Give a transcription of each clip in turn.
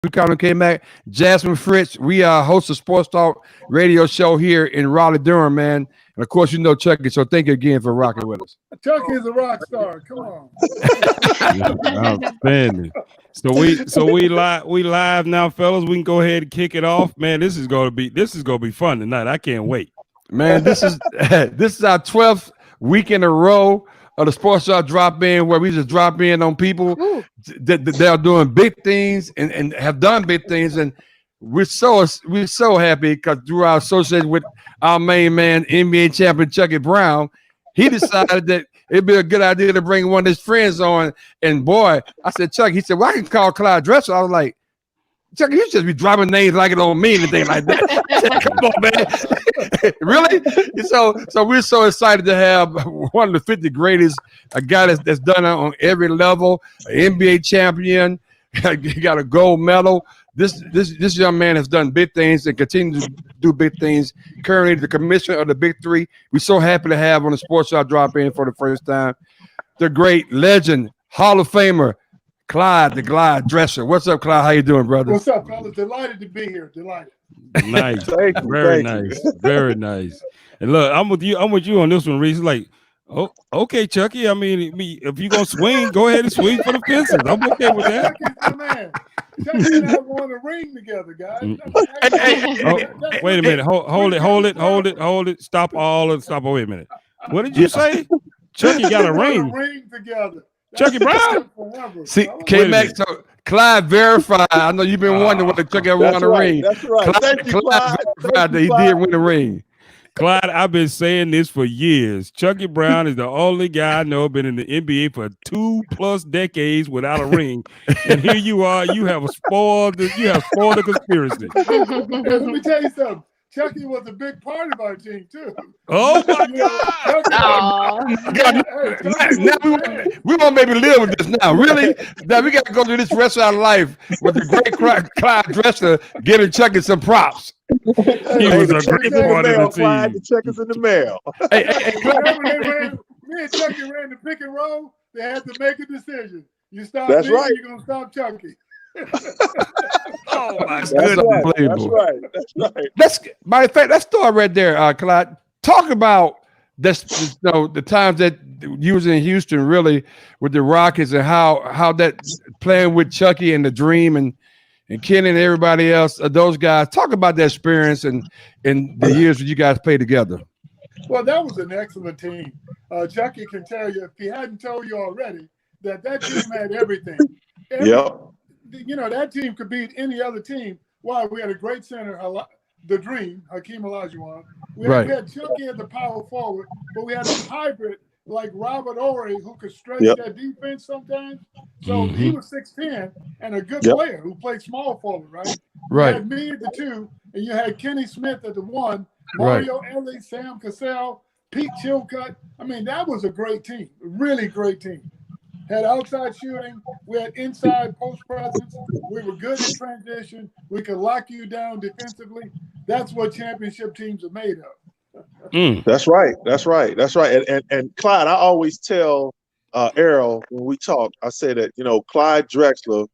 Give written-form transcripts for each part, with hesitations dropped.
We call him K-Mac. Jasmine Fritz. We host a Sports Talk radio show here in Raleigh, Durham, man. And of course, you know Chucky. So thank you again for rocking with us. Chucky is a rock star. Come on. Outstanding. So we live now, fellas. We can go ahead and kick it off. Man, this is gonna be fun tonight. I can't wait. Man, this is our 12th week in a row of the Sports Talk drop in, where we just drop in on people that they're doing big things and have done big things, and we're so happy because through our association with our main man, NBA champion Chucky Brown, he decided that it'd be a good idea to bring one of his friends on. And boy, I said, Chuck, he said, well, I can call Clyde Drexler. I was like, Chuck, you just be dropping names like it don't mean anything like that. I said, come on, man. Really? So we're so excited to have one of the 50 greatest, a guy that's done it on every level, an NBA champion, got a gold medal. This young man has done big things and continues to do big things. Currently the commissioner of the Big Three. We're so happy to have on the Sports Shop drop in for the first time the great legend, Hall of Famer, Clyde the Glide Drexler. What's up, Clyde? How you doing, brother? What's up, fellas? Delighted to be here. Delighted. Nice. Very nice. Very nice. And look, I'm with you on this one, Reese. Like, oh, okay, Chucky. I mean, if you're gonna swing, go ahead and swing for the fences. I'm okay with that. Chucky's the man. Chucky and I won a ring together, guys. Wait a minute. Hold it. Stop. Wait a minute. What did you say? Chucky got a ring. Together. Chucky Brown. See, K-Mac, so Clyde verified. I know you've been wondering whether Chucky ever won a ring. That's right. Clyde verified that he did win a ring. Clyde, I've been saying this for years. Chucky Brown is the only guy I know been in the NBA for 2+ decades without a ring, and here you are. You have spoiled the conspiracy. Let me tell you something. Chucky was a big part of our team too. Oh my God! Now we want to maybe live with this now. Really? Now we got to go through this rest of our life with the great Clyde Drexler giving Chucky some props. He was a great part of the team. The check is in the mail. Me and Chucky ran the pick and roll. They had to make a decision. You stop That's me, right. you're gonna stop Chucky. Oh my That's goodness! unbelievable. That's right. Matter of fact, let's start right there, Clyde. Talk about this, the times that you was in Houston, really, with the Rockets, and how that playing with Chucky and the Dream and Kenny and everybody else, those guys. Talk about that experience and the years that you guys played together. Well, that was an excellent team. Chucky can tell you, if he hadn't told you already, that team had everything. Yep. You know, that team could beat any other team. Why? We had a great center, the Dream, Hakeem Olajuwon. We had Chucky as the power forward, but we had a hybrid like Robert Ory who could stretch that defense sometimes. So he was 6'10" and a good player who played small forward, right? Right. You had me at the 2, and you had Kenny Smith at the 1, Mario Elie, Sam Cassell, Pete Chilcutt. I mean, that was a great team, a really great team. Had outside shooting. We had inside post presence. We were good in transition. We could lock you down defensively. That's what championship teams are made of. That's right. And Clyde, I always tell Errol when we talk, I say that, Clyde Drexler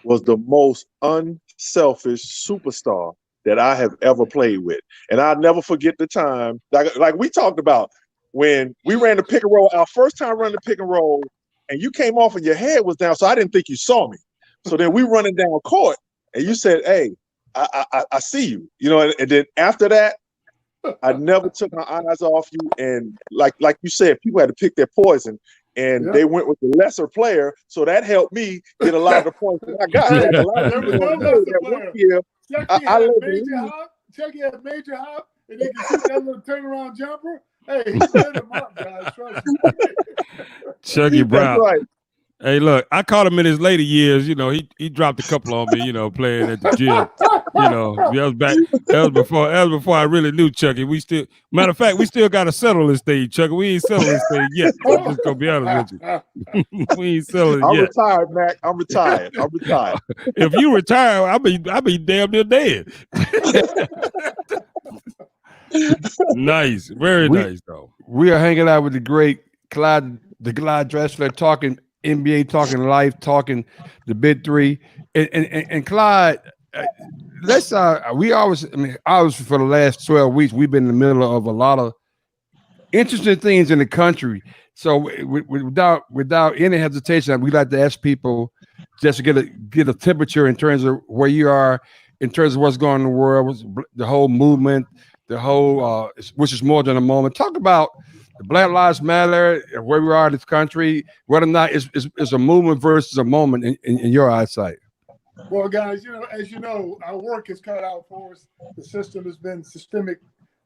was the most unselfish superstar that I have ever played with. And I'll never forget the time, like we talked about, when we ran the pick and roll, our first time running the pick and roll, and you came off and your head was down, so I didn't think you saw me. So then we running down court, and you said, "Hey, I see you," And then after that, I never took my eyes off you. And like you said, people had to pick their poison, and they went with the lesser player. So that helped me get a lot of the points that I got. There was no lesser player. Chucky had a major hop, and he could shoot that little turnaround jumper. Hey, he set him up, guys. Trust me. Chucky Brown. Right. Hey, look, I caught him in his later years. He dropped a couple on me. Playing at the gym. That was before I really knew Chucky. Matter of fact, we still got to settle this thing, Chucky. We ain't settled this thing yet. I'm just gonna be honest with you. We ain't settled it yet. I'm retired, Mac. I'm retired. If you retire, I'll be damn near dead. Nice, very nice, though. We are hanging out with the great Clyde Drexler, talking NBA, talking life, talking the Big Three. And Clyde, let's we always, I mean, obviously for the last 12 weeks, we've been in the middle of a lot of interesting things in the country. So without any hesitation, we like to ask people just to get a temperature in terms of where you are, in terms of what's going on in the world, the whole movement, the whole which is more than a moment. Talk about the Black Lives Matter, where we are in this country, whether or not it's a movement versus a moment in your eyesight. Well, guys, as you know, our work is cut out for us. The system has been systemic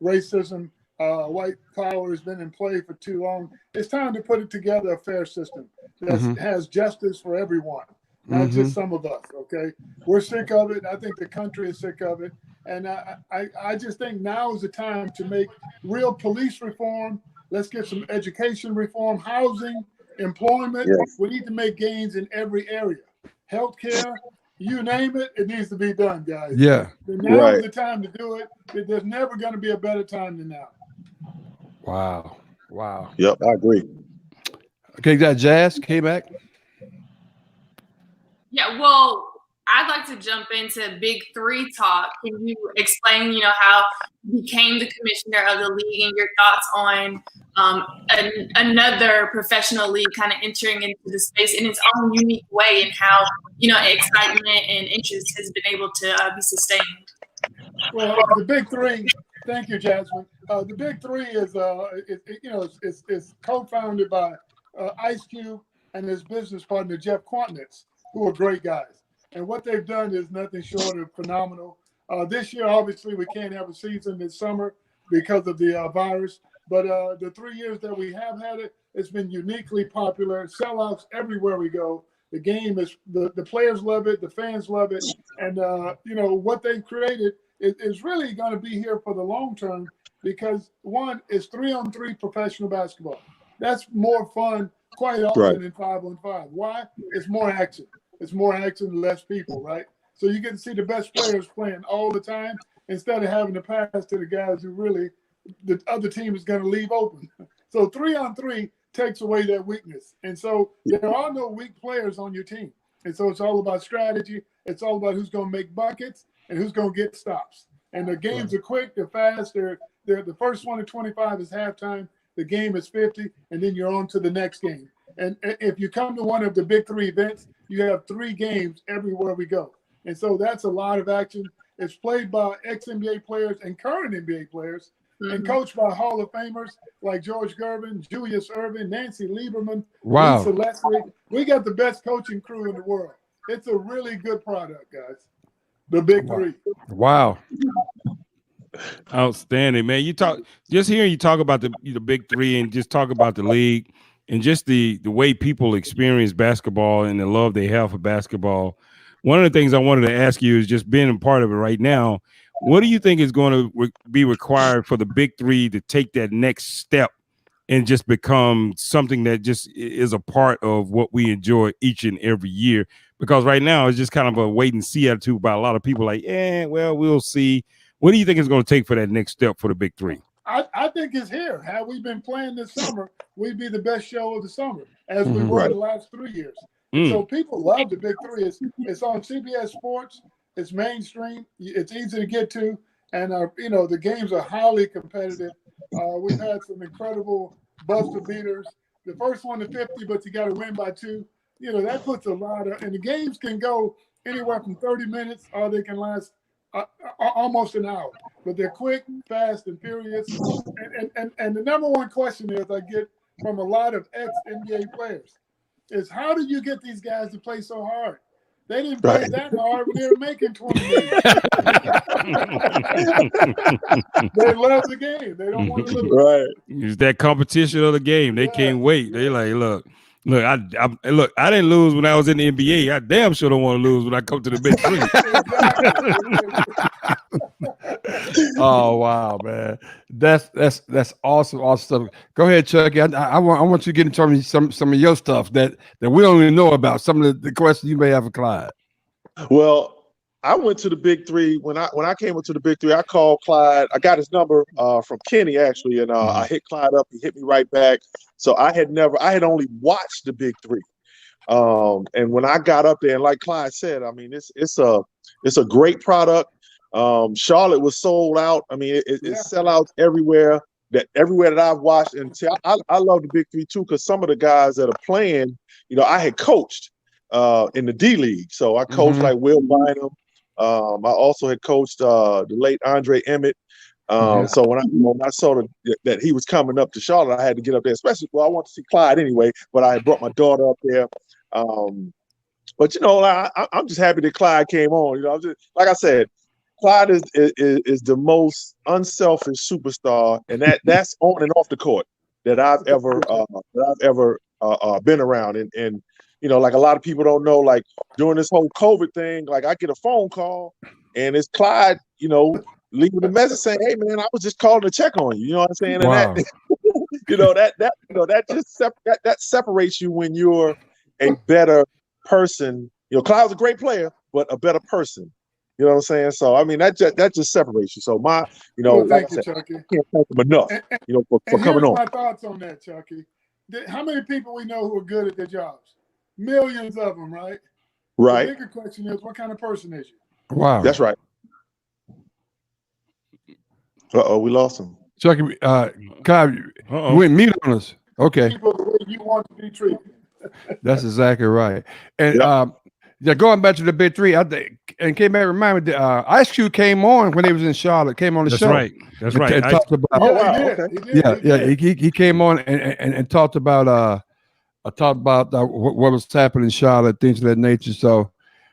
racism. White power has been in play for too long. It's time to put it together a fair system that has justice for everyone, not just some of us. Okay, we're sick of it. I think the country is sick of it, and I just think now is the time to make real police reform. Let's get some education reform, housing, employment. Yes. We need to make gains in every area. Healthcare, you name it, it needs to be done, guys. Yeah. And now is the time to do it. There's never going to be a better time than now. Wow. Yep, I agree. Okay, you got Jazz, K-Mac. Yeah, well, I'd like to jump into Big Three talk. Can you explain, how you became the commissioner of the league and your thoughts on another professional league kind of entering into the space in its own unique way, and how, excitement and interest has been able to be sustained? Well, the Big Three. Thank you, Jasmine. The Big Three is, it's co-founded by Ice Cube and his business partner Jeff Quantnitz, who are great guys. And what they've done is nothing short of phenomenal. This year, obviously, we can't have a season this summer because of the virus. But the 3 years that we have had it, it's been uniquely popular. Sellouts everywhere we go. The game is the players love it, the fans love it, and what they've created is really going to be here for the long term, because one is 3-on-3 professional basketball. That's more fun quite often than 5-on-5. Why? It's more action. It's more action, less people, right? So you get to see the best players playing all the time instead of having to pass to the guys who really the other team is going to leave open. So 3-on-3 takes away that weakness. And so there are no weak players on your team. And so it's all about strategy. It's all about who's going to make buckets and who's going to get stops. And the games are quick, they're fast. They're the first one at 25 is halftime. The game is 50, and then you're on to the next game. And if you come to one of the Big Three events, you have 3 games everywhere we go. And so that's a lot of action. It's played by ex-NBA players and current NBA players, and coached by Hall of Famers like George Gervin, Julius Erving, Nancy Lieberman, Lisa Leslie. We got the best coaching crew in the world. It's a really good product, guys. The Big Three. Wow. Outstanding, man. Just hearing you talk about the Big Three and just talk about the league and just the way people experience basketball and the love they have for basketball. One of the things I wanted to ask you is, just being a part of it right now, what do you think is going to be required for the Big Three to take that next step and just become something that just is a part of what we enjoy each and every year? Because right now it's just kind of a wait and see attitude by a lot of people, like, well, we'll see. What do you think it's going to take for that next step for the Big Three? I think it's here. Had we been playing this summer, we'd be the best show of the summer, as we were the last 3 years. So people love the Big Three. It's on CBS Sports. It's mainstream. It's easy to get to, and the games are highly competitive. We've had some incredible buzzer beaters. The first one to 50, but you got to win by 2. That puts a lot of, and the games can go anywhere from 30 minutes, or they can last almost an hour. But they're quick, fast, and furious. And the number one question is I get from a lot of ex-NBA players is, how do you get these guys to play so hard? They didn't play that hard when they were making 20 million. They love the game. They don't want to lose. Right. It's that competition of the game. They can't wait. They like, look, I didn't lose when I was in the NBA. I damn sure don't want to lose when I come to the Big Three. Oh wow, man, that's awesome. Go ahead, Chucky. I want you to get into some of your stuff that we don't even know about. Some of the questions you may have for Clyde. Well, I went to the Big Three when I came into the Big Three. I called Clyde. I got his number from Kenny actually, and I hit Clyde up. He hit me right back. So I had only watched the Big Three. And when I got up there, and like Clyde said, I mean, it's a great product. Charlotte was sold out. I mean, it's sellouts everywhere. Everywhere that I've watched, and see, I love the Big Three too, because some of the guys that are playing, you know, I had coached in the D League, so I coached like Will Bynum. I also had coached the late Andre Emmett. So when I saw that he was coming up to Charlotte, I had to get up there, especially, well, I want to see Clyde anyway, but I had brought my daughter up there. But you know, I'm just happy that Clyde came on. You know, I'm just, like I said, Clyde is the most unselfish superstar, and that's on and off the court that I've ever been around. And you know, like a lot of people don't know, like during this whole COVID thing, like I get a phone call and it's Clyde, you know, leaving a message saying, "Hey man, I was just calling to check on you." You know what I'm saying? Wow. And that separates you when you're a better person. You know, Clyde's a great player, but a better person. You know what I'm saying? So I mean, that just separates you. So you know, Well, thank like you, I said, Chucky. I can't thank him enough. You know, for coming on. My thoughts on that, Chucky. How many people we know who are good at their jobs? Millions of them, right? Right. The bigger question is, what kind of person is you? Wow. That's right. We lost him. Chucky, Clyde, you went mute on us. Okay. People the way you want to be treated. That's exactly right. And yeah, going back to the Big Three, I think, and came back, remind me, Ice Cube came on when they was in Charlotte, came on the show. That's right. And talked about, he came on and talked about what was happening in Charlotte, things of that nature. So,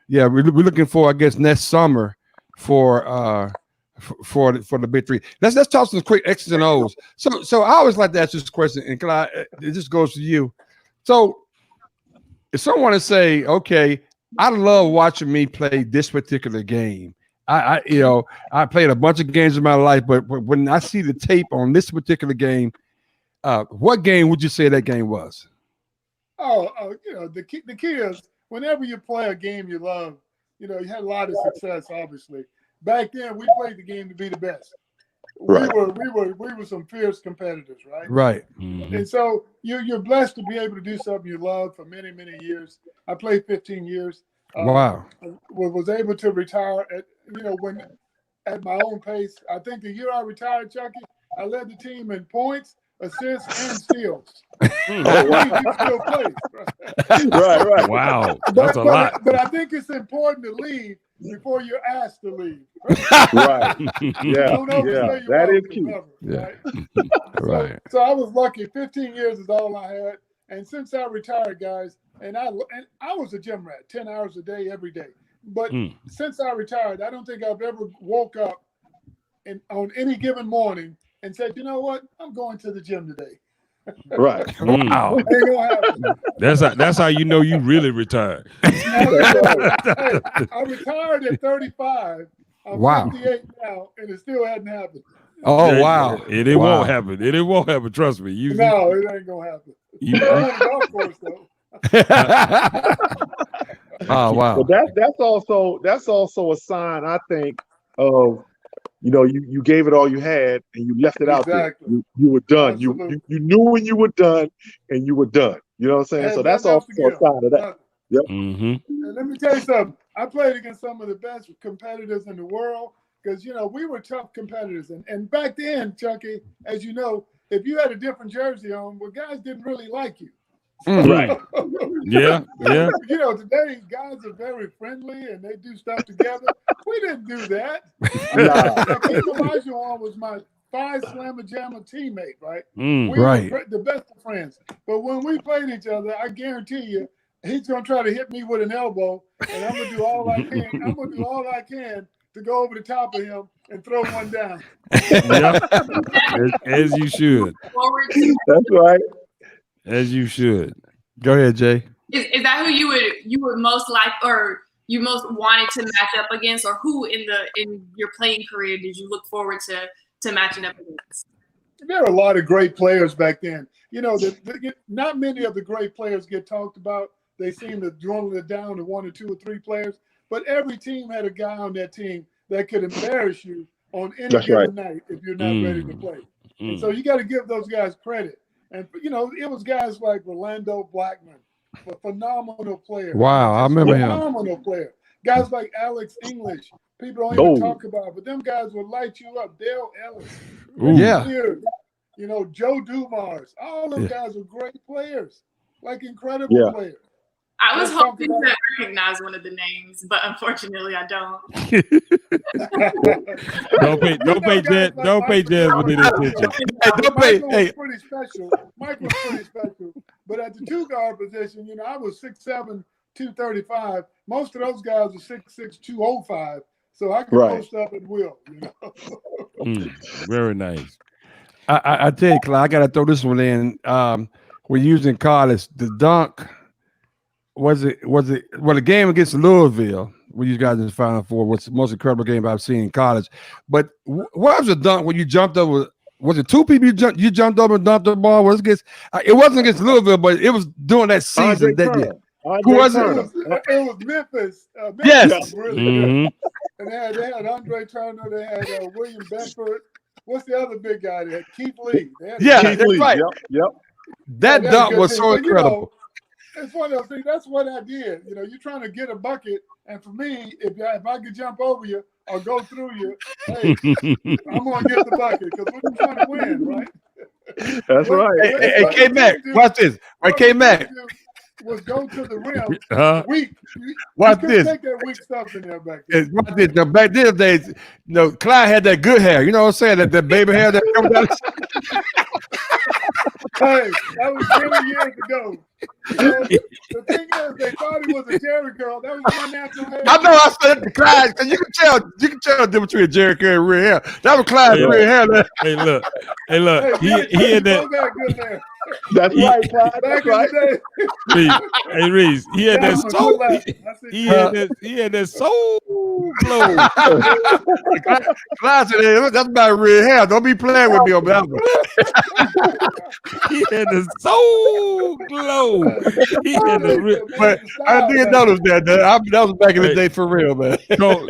yeah, we're looking for, I guess, next summer for the Big Three. Let's talk some quick X's and O's. So I always like to ask this question, and Clyde, it just goes to you. So if someone to say, okay, I love watching me play this particular game. I played a bunch of games in my life, but when I see the tape on this particular game, what game would you say that game was? You know, the key is whenever you play a game you love, you know, you had a lot of success, obviously. Back then, we played the game to be the best. Right. We were some fierce competitors, right? Right. Mm-hmm. And so you're blessed to be able to do something you love for many, many years. I played 15 years. Wow. Was able to retire at my own pace. I think the year I retired, Chucky, I led the team in points, assists, and steals. Still plays, Right. Wow. That's a lot. But I think it's important to leave before you're asked to leave. Right. Yeah. That is key. Right? Right. So I was lucky. 15 years is all I had. And since I retired, guys, and I was a gym rat, 10 hours a day, every day. But since I retired, I don't think I've ever woke up on any given morning and said, you know what, I'm going to the gym today. Right. Wow. Ain't gonna happen. That's how you know you really retired. Hey, I retired at 35. I'm 58 now, and it still hadn't happened. Oh, wow. It won't happen. It won't happen. Trust me. No, it ain't gonna happen. I'm on the golf course though. Oh, wow. But that's also a sign, I think, of, you know, you gave it all you had and you left it out there. You were done. You knew when you were done, and you were done. You know what I'm saying? So that's also a sign of that. Yep. Mm-hmm. And let me tell you something. I played against some of the best competitors in the world because, you know, we were tough competitors. And back then, Chucky, as you know, if you had a different jersey on, well, guys didn't really like you. Right. Yeah. You know, today guys are very friendly and they do stuff together. We didn't do that. Keith Olajuwon was my Phi Slamma Jamma teammate, right? We were the best of friends. But when we played each other, I guarantee you, he's gonna try to hit me with an elbow, and I'm gonna do all I can. I'm gonna do all I can to go over the top of him and throw one down. Yeah. As you should. That's right. As you should. Go ahead, Jay. Is that who you would most like, or you most wanted to match up against, or who in your playing career did you look forward to matching up against? There were a lot of great players back then. You know, not many of the great players get talked about. They seem to dwindle it down to 1 or 2 or 3 players. But every team had a guy on that team that could embarrass you on any given night if you're not ready to play. And so you got to give those guys credit. And, you know, it was guys like Rolando Blackman, a phenomenal player. Wow, I remember him. Phenomenal player. Guys like Alex English, people don't even talk about it, but them guys will light you up. Dale Ellis, Yeah. Beard, you know, Joe Dumars. All them guys were great players, like incredible players. I was Let's talk hoping about to recognize one of the names, but unfortunately I don't. Don't pay Jasmine any attention. Hey, don't pay. Michael Hey, was pretty special. Mike was pretty special. But at the 2-guard position, you know, I was 6'7", 235. Most of those guys are 6'6", 205. So I can post up at will, you know. Very nice. I tell you, Clyde, I got to throw this one in. We're using college. The dunk, was it the game against Louisville, where you guys in the Final Four, was the most incredible game I've seen in college. But what was the dunk when you jumped over? Was it 2 people you jumped over and dunked the ball? It wasn't against Louisville, but it was during that season. Who was it? It was Memphis. Yes. Really and they had Andre Turner. They had William Bedford. What's the other big guy there? Keith Lee. That's right. Yep. That dunk was so incredible. It's one of those things. That's what I did. You know, you're trying to get a bucket, and for me, if I could jump over you or go through you, hey, I'm gonna get the bucket because we're just trying to win, right? That's right. Hey, K-Mac, watch this. Right, K-Mac. Was go to the rim weak. Watch this. Take that weak stuff in there back then. Watch this. Now, back then days, Clyde had that good hair. You know what I'm saying? That baby hair that comes out. Hey, that was many years ago. You know, the thing is, they thought he was a Jerry curl. That was my natural hair. I know. I said to Clyde because you can tell the difference between Jerry Curl and real hair. That was Clyde's real hair. Hey, look. He had that. Good hair. That's right, Clyde. Back in the day. Hey, Reese, he had that soul. He had that soul glow. Clyde said, hey, that's my real hair. Don't be playing with me on that one. He had the soul glow. He had the real. But I didn't notice that. That was back in the day for real, man.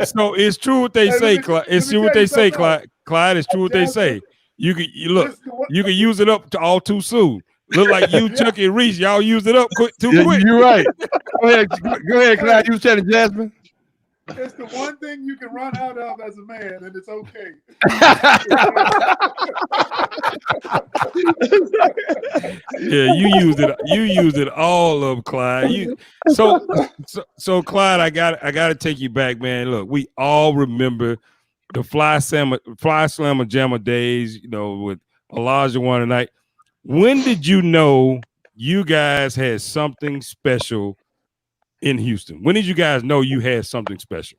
So it's true what they say, Clyde. It's true what they say, Clyde. Clyde, it's true what they say. You can use it up all too soon. Look like you, Chucky, and Reese, y'all used it up too quick. You're right. Go ahead, Clyde. You was telling Jasmine. It's the one thing you can run out of as a man, and it's okay. Yeah, you used it all up, Clyde. So Clyde, I got to take you back, man. Look, we all remember the Fly Slammer Jammer days, you know, with Elijah one tonight. When did you know you guys had something special in Houston? When did you guys know you had something special?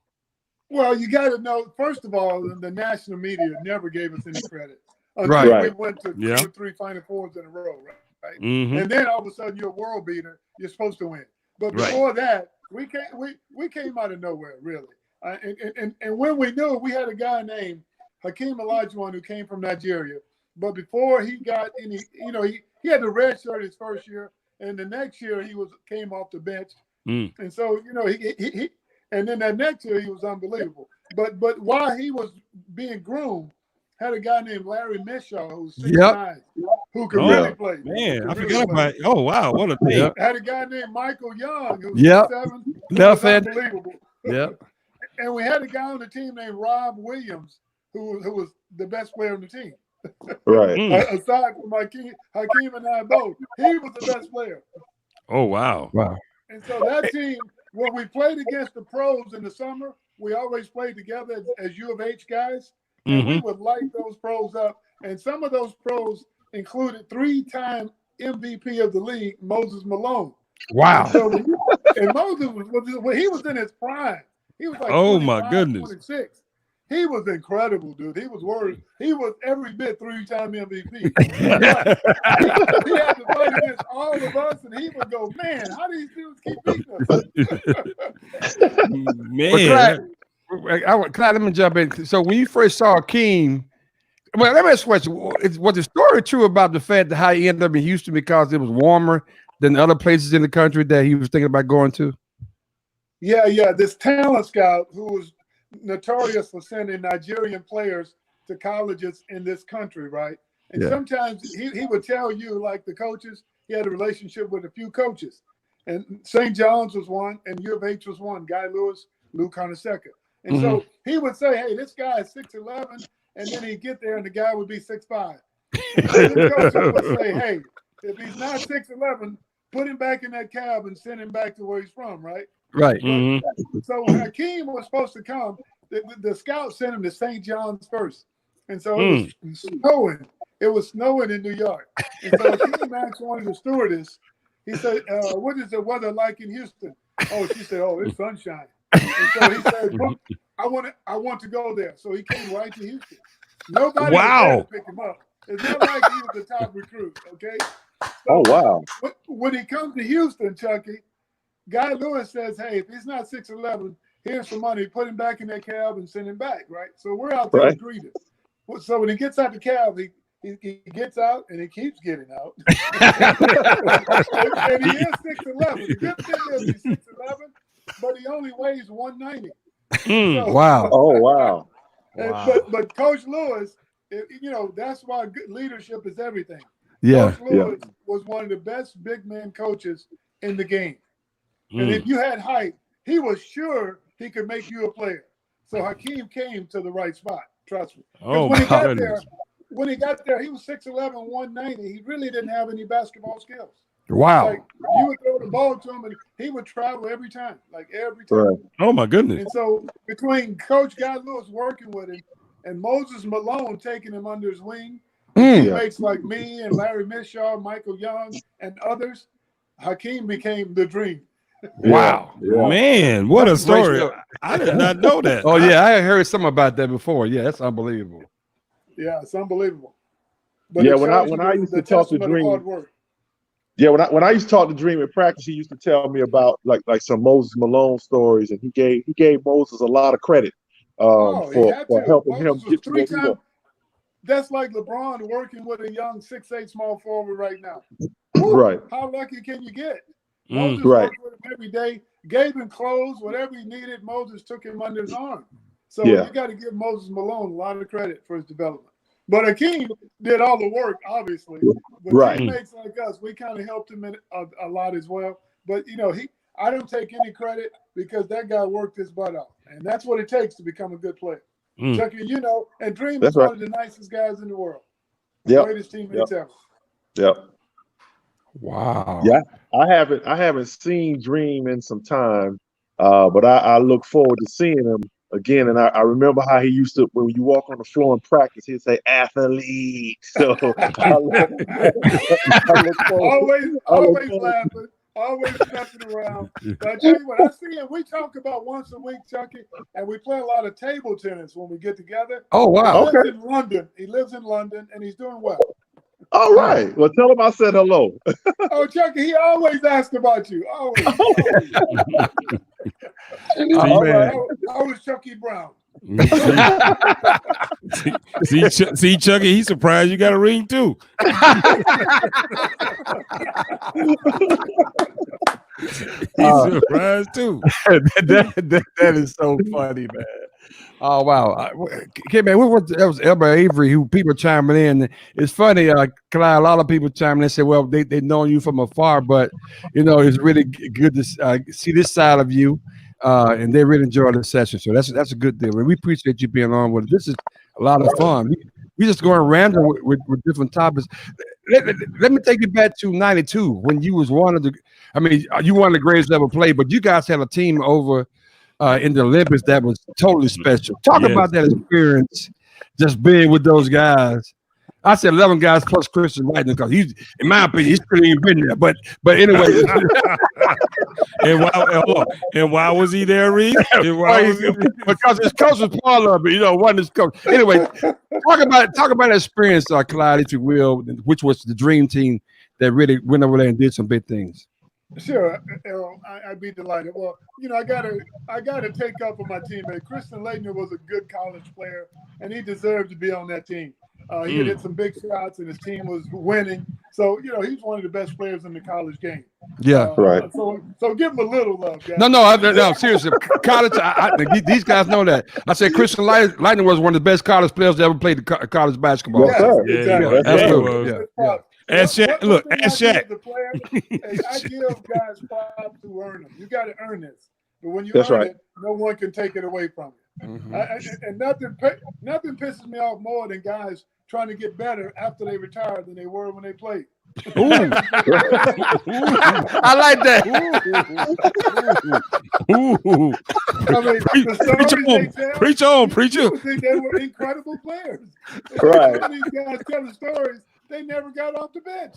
Well, you got to know, first of all, the national media never gave us any credit until we went to 2 or 3 Final Fours in a row, right? Mm-hmm. And then all of a sudden you're a world beater. You're supposed to win. But before that, we came out of nowhere, really. And when we knew, we had a guy named Hakeem Olajuwon who came from Nigeria. But before he got any, you know, he had the red shirt his first year, and the next year he came off the bench. And so, you know, he and then that next year he was unbelievable. But while he was being groomed, had a guy named Larry Mishaw who was 6'9", who could really play. Man, I forgot about it. Oh wow, what a thing. Had a guy named Michael Young who was 6'7", Left unbelievable. Yep. And we had a guy on the team named Rob Williams who was the best player on the team. Right. Aside from Hakeem and I both, he was the best player. Oh wow. And so that team, when we played against the pros in the summer, we always played together as U of H guys, and we would light those pros up. And some of those pros included 3-time MVP of the league, Moses Malone. Wow. So, and Moses when he was in his prime. He was like, oh my goodness, 26. He was incredible, dude. He was every bit 3-time MVP. he had to fight against all of us, and he would go, man, how do these dudes keep beating us? Man. Clyde, let me jump in. So when you first saw Akeem, well, let me ask a question. Was the story true about the fact that how he ended up in Houston because it was warmer than other places in the country that he was thinking about going to? Yeah. This talent scout who was notorious for sending Nigerian players to colleges in this country, right? And sometimes he would tell you, like the coaches, he had a relationship with a few coaches. and St. John's was one, and U of H was one. Guy Lewis, Lou Carnesecca. And so he would say, hey, this guy is 6'11", and then he'd get there and the guy would be 6'5". And the coach would say, hey, if he's not 6'11", put him back in that cab and send him back to where he's from, right? Right. So Hakeem was supposed to come. The scout sent him to St. John's first. And so it was snowing. It was snowing in New York. And so Hakeem asked one of the stewardess, he said, what is the weather like in Houston? Oh, she said, oh, it's sunshine. And so he said, I want to go there. So he came right to Houston. Nobody was there to pick him up. It's not like he was the top recruit, okay? So Oh, wow. when he comes to Houston, Chucky, Guy Lewis says, hey, if he's not 6'11", here's some money. Put him back in that cab and send him back, right? So we're out there to greet him. So when he gets out the cab, he gets out and he keeps getting out. and he is 6'11". The good thing is he's 6'11", but he only weighs 190. So, Wow. Oh, wow. But Coach Lewis, that's why good leadership is everything. Yeah. Coach Lewis was one of the best big man coaches in the game. And if you had height, he was sure he could make you a player. So Hakeem came to the right spot. Trust me. Oh, when he my got goodness. there, he was 6'11", 190. He really didn't have any basketball skills. Wow. Like you would throw the ball to him, and he would travel every time, like every time. Right. Oh, my goodness. And so between Coach Guy Lewis working with him and Moses Malone taking him under his wing, teammates like me and Larry Mishaw, Michael Young, and others, Hakeem became the dream. Wow. Yeah. Man, what a That's a great story. story. I did not know that. Oh, yeah. I had heard something about that before. Yeah, that's unbelievable. Yeah, it's unbelievable. But Yeah, it when shows I you used the to talk to testament of Dream, hard work. yeah, when I used to talk to Dream in practice, he used to tell me about like some Moses Malone stories, and he gave Moses a lot of credit He had for to. helping Moses him was get to where he three-time. was. That's like LeBron working with a young 6'8" small forward right now. Right. How lucky can you get? Moses Right. worked with him every day, gave him clothes, whatever he needed. Moses took him under his arm. So you got to give Moses Malone a lot of credit for his development. But Hakeem did all the work, obviously. But teammates like us, we kind of helped him a lot as well. But I don't take any credit because that guy worked his butt off, and that's what it takes to become a good player. Chucky, and Dream is one of the nicest guys in the world. Greatest teammates ever. Yep. Wow. Yeah, I haven't seen Dream in some time, but I look forward to seeing him again. And I remember how he used to, when you walk on the floor in practice, he'd say athlete. So I look forward. Always laughing, always messing around. But I tell you what, I see him. We talk about once a week, Chucky, and we play a lot of table tennis when we get together. Oh, wow. He lives in London. He lives in London, and he's doing well. All right. Well, tell him I said hello. Oh, Chucky, he always asks about you. Always. Oh, man. I was Chucky Brown. See, Chucky, he's surprised you got a ring too. He's surprised too. that is so funny, man. Oh wow, okay, man. That was Elmer Avery. Who people chiming in? It's funny, Clyde. A lot of people chiming in and say, "Well, they know you from afar, but it's really good to see this side of you." And they really enjoy the session, so that's a good deal. We appreciate you being on with us. This is a lot of fun. We just going random with different topics. Let me take you back to '92 when you was one of the. I mean, you one of the greatest ever played, but you guys had a team over in the Olympics that was totally special. Talk about that experience, just being with those guys. I said 11 guys plus Christian Lightning because he's, in my opinion, he's pretty even been there. But anyway. and why was he there, Reed? Because his coach was part of it, one his coach. Anyway, talk about that experience, Clyde, if you will, which was the dream team that really went over there and did some big things. Sure, Errol, I'd be delighted. Well, I gotta take up for my teammate. Christian Leitner was a good college player, and he deserved to be on that team. He had hit some big shots, and his team was winning. So, he's one of the best players in the college game. Yeah, right. So give him a little love, guys. No, seriously. College, these guys know that. I said Christian Lightning was one of the best college players that ever played college basketball. Yeah, exactly. Absolutely. Yeah. Ask Shaq. Look, ask Shaq. I give guys props who earn them. You got to earn this. But when you That's earn right. it, no one can take it away from you. Mhm. And nothing pisses me off more than guys trying to get better after they retire than they were when they played. Ooh. I like that. Ooh. I mean, the stories they tell, Preach on, preacher. you would think they were incredible players. And Right. some of these guys telling stories, they never got off the bench.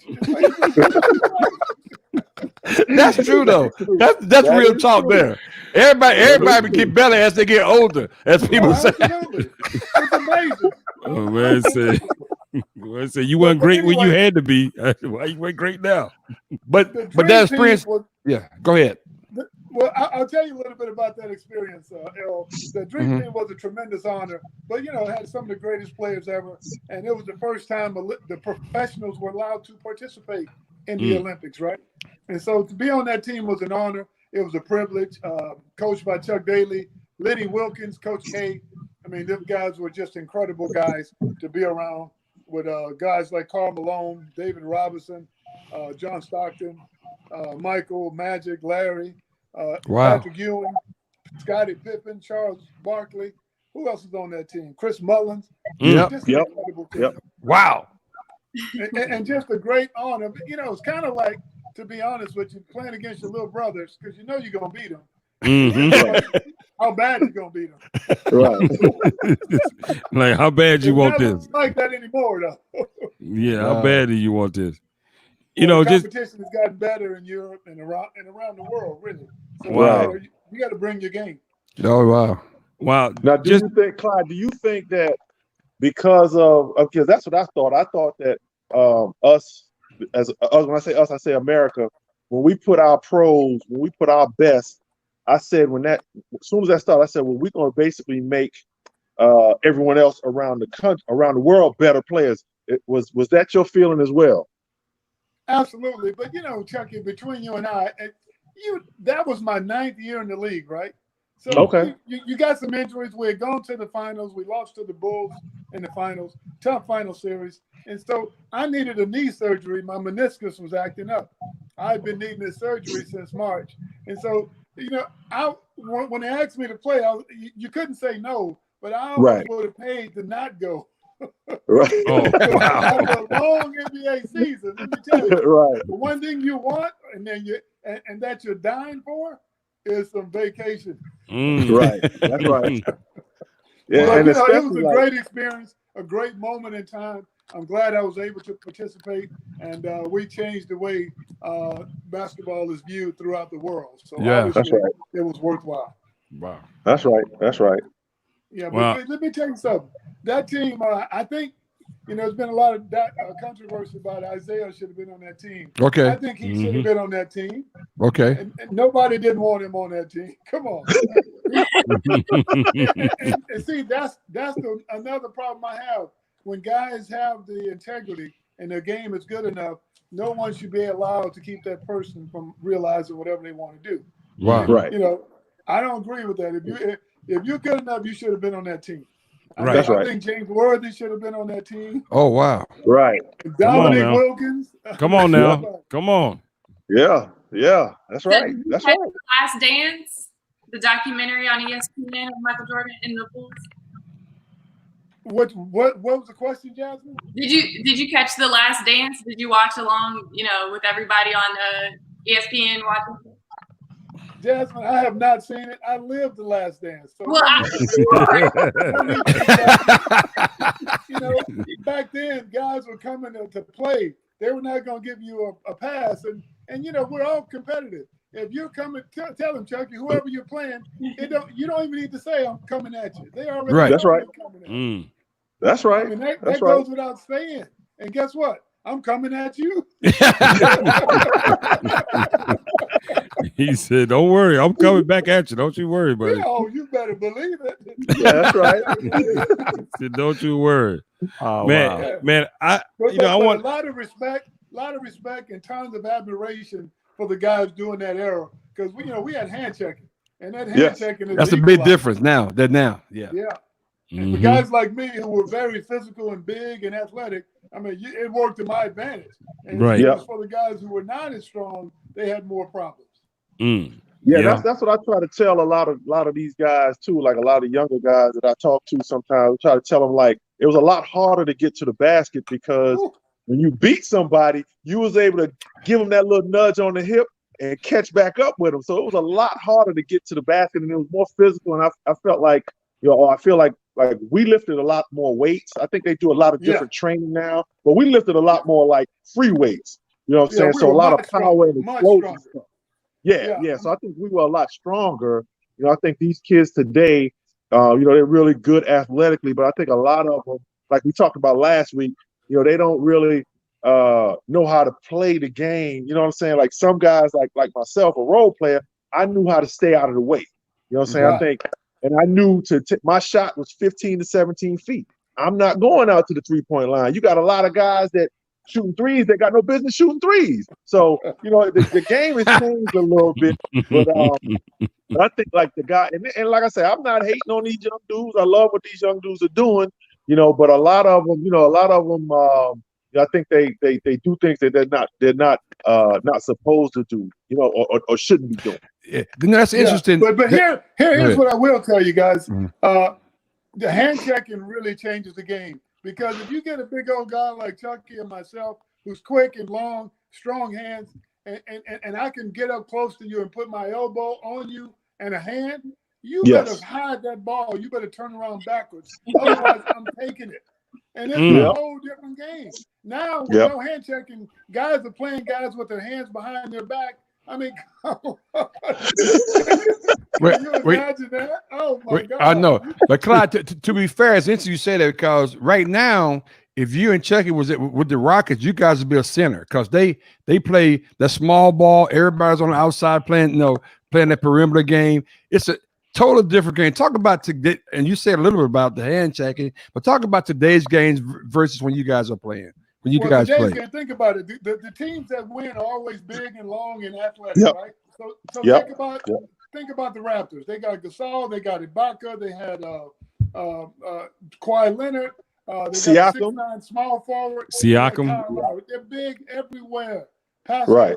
That's true though. That's That real is talk true. there. Everybody get better as they get older, as people say. Absolutely. It's amazing. Oh man, say you weren't great when you had to be. Why you weren't great now? But The that dream experience. team was- Yeah, go ahead. Well, I'll tell you a little bit about that experience, Errol. The Dream Mhm. Team was a tremendous honor, but it had some of the greatest players ever, and it was the first time the professionals were allowed to participate in the Olympics, right? And so to be on that team was an honor. It was a privilege. Coached by Chuck Daly, Liddy Wilkins, Coach K. I mean, them guys were just incredible guys to be around with guys like Karl Malone, David Robinson, John Stockton, Michael, Magic, Larry. Wow. Patrick Ewing, Scottie Pippen, Charles Barkley. Who else is on that team? Chris Mullins. Yep. Just an Yep. incredible team. Yep. Wow. And just a great honor. But, it's kind of like, to be honest with you, playing against your little brothers because you're going to beat them. Mm-hmm. How bad you going to beat them? Right. Like, how bad you want It's this? not like that anymore, though. Yeah, Wow. how bad do you want this? The Just competition has gotten better in Europe and around the world, really. So Wow. you got to bring your game. Oh wow. wow. Now, do you think, Clyde? Do you think that because of because that's what I thought. I thought that us when I say us, I say America. When we put our pros, when we put our best, I said as soon as that started, I said, well, we're going to basically make everyone else around the country, around the world, better players. Was that your feeling as well? Absolutely. But, Chucky, between you and I, that was my 9th year in the league, right? So Okay. you got some injuries. We had gone to the finals. We lost to the Bulls in the finals, tough final series. And so I needed a knee surgery. My meniscus was acting up. I've been needing this surgery since March. And so, when they asked me to play, you couldn't say no, but I almost would have paid to not go. Right. Oh, wow. After a long NBA season, let me tell you, Right. the one thing you want and that you're dying for is some vacation. Right. That's right. Yeah, But, and it was especially a great experience, a great moment in time. I'm glad I was able to participate, and we changed the way basketball is viewed throughout the world. So Yeah, obviously, that's right. it was worthwhile. Wow. That's right. That's right. Yeah, but Wow. let me tell you something. That team, I think, there's been a lot of controversy about Isaiah should have been on that team. Okay. I think he should have been on that team. Okay. And nobody didn't want him on that team. Come on. and see, that's another problem I have. When guys have the integrity and their game is good enough, no one should be allowed to keep that person from realizing whatever they want to do. Wow. Right. I don't agree with that. If you're good enough, you should have been on that team. Right. That's right. I think James Worthy should have been on that team. Oh wow. Right. Dominic now. Wilkins. Come on now. Come on. Yeah. Yeah. That's right. Did you That's catch right. The Last Dance, the documentary on ESPN of Michael Jordan in the Bulls? What was the question, Jasmine? Did you catch The Last Dance? Did you watch along, with everybody on ESPN watching? Jasmine, I have not seen it. I lived The Last Dance. So Well, back then, guys were coming to play. They were not going to give you a pass. And we're all competitive. If you're coming, tell them, Chucky, whoever you're playing, you don't even need to say, I'm coming at you. They already Right. know That's right. you're coming at you. That's right. I mean, that That's goes right. without saying. And guess what? I'm coming at you. He said, "Don't worry, I'm coming back at you. Don't you worry, buddy." Oh, you better believe it. Yeah, that's right. He said, "Don't you worry, Oh man." wow. Man, I But I want a lot of respect and tons of admiration for the guys doing that era because we had hand checking and that hand Yes. checking is That's a big equalized. difference now. Yeah. Yeah. And for guys like me who were very physical and big and athletic, I mean, it worked to my advantage. And Right. it was for the guys who were not as strong, they had more problems. Yeah, that's what I try to tell a lot of these guys too. Like a lot of younger guys that I talk to sometimes, I try to tell them like it was a lot harder to get to the basket because when you beat somebody, you was able to give them that little nudge on the hip and catch back up with them. So it was a lot harder to get to the basket, and it was more physical. And I felt like, I feel like we lifted a lot more weights. I think they do a lot of different training now, but we lifted a lot more like free weights. You know what I'm saying? So a lot of power and explosion stuff. Yeah. So I think we were a lot stronger. I think these kids today, they're really good athletically, but I think a lot of them, like we talked about last week, they don't really know how to play the game. You know what I'm saying? Like some guys, like myself, a role player, I knew how to stay out of the way. You know what I'm saying? I think, and I knew my shot was 15 to 17 feet. I'm not going out to the 3-point line. You got a lot of guys that shooting threes, they got no business shooting threes. So, the game has changed a little bit. But I think like the guy, and like I said, I'm not hating on these young dudes. I love what these young dudes are doing, but a lot of them, I think they do things that they're not supposed to do, or shouldn't be doing. Yeah, that's interesting. But here's what I will tell you guys. The hand checking really changes the game. Because if you get a big old guy like Chucky and myself, who's quick and long, strong hands, and I can get up close to you and put my elbow on you and a hand, you better hide that ball. You better turn around backwards. Otherwise, I'm taking it. And it's a whole different game. Now, with no hand checking, guys are playing guys with their hands behind their back. I mean, come on. Can you imagine that? Oh, my God. I know. But, Clyde, to be fair, it's interesting you say that because right now, if you and Chucky was with the Rockets, you guys would be a center because they play the small ball. Everybody's on the outside playing that perimeter game. It's a totally different game. Talk about today, and you said a little bit about the hand checking, but talk about today's games versus when you guys are playing. When you guys play. Think about it. The teams that win are always big and long and athletic, right? So think about the Raptors. They got Gasol, they got Ibaka, they had Kawhi Leonard, they got Siakam, 6'9" small forward. Siakam. They're big everywhere. Right.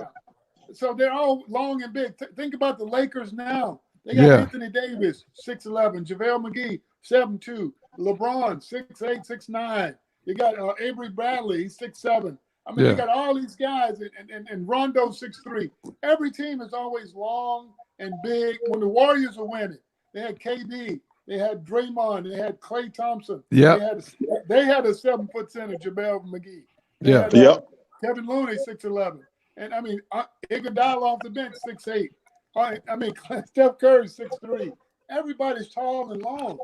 So they're all long and big. Think about the Lakers now. They got Anthony Davis, 6'11", JaVale McGee, 7'2", LeBron, 6'8", 6'9". You got Avery Bradley, he's 6'7". I mean, you got all these guys, and Rondo, 6'3". Every team is always long and big. When the Warriors were winning, they had KD, they had Draymond, they had Klay Thompson. Yeah. They had a 7-foot center, JaVale McGee. Kevin Looney, 6'11". And I mean, Iguodala off the bench, 6'8". I mean, Steph Curry, 6'3". Everybody's tall and long.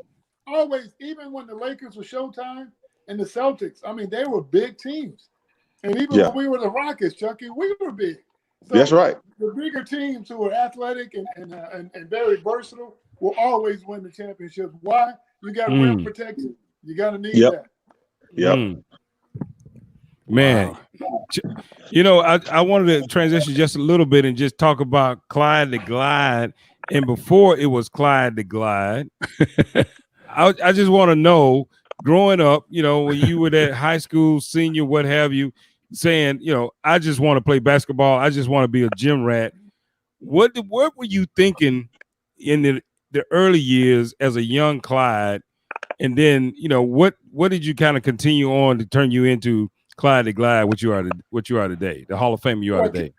Always, even when the Lakers were Showtime and the Celtics, I mean, they were big teams. And even when we were the Rockets, Chucky, we were big. So that's right. The bigger teams who were athletic and very versatile will always win the championship. Why? You got rim protection. You got to need that. Man, I wanted to transition just a little bit and just talk about Clyde the Glide. And before it was Clyde the Glide, I just want to know, growing up, when you were at high school, senior, what have you, saying, I just want to play basketball. I just want to be a gym rat. What were you thinking in the early years as a young Clyde? And then, what did you kind of continue on to turn you into Clyde the Glide, what you are today, the Hall of Fame you are today?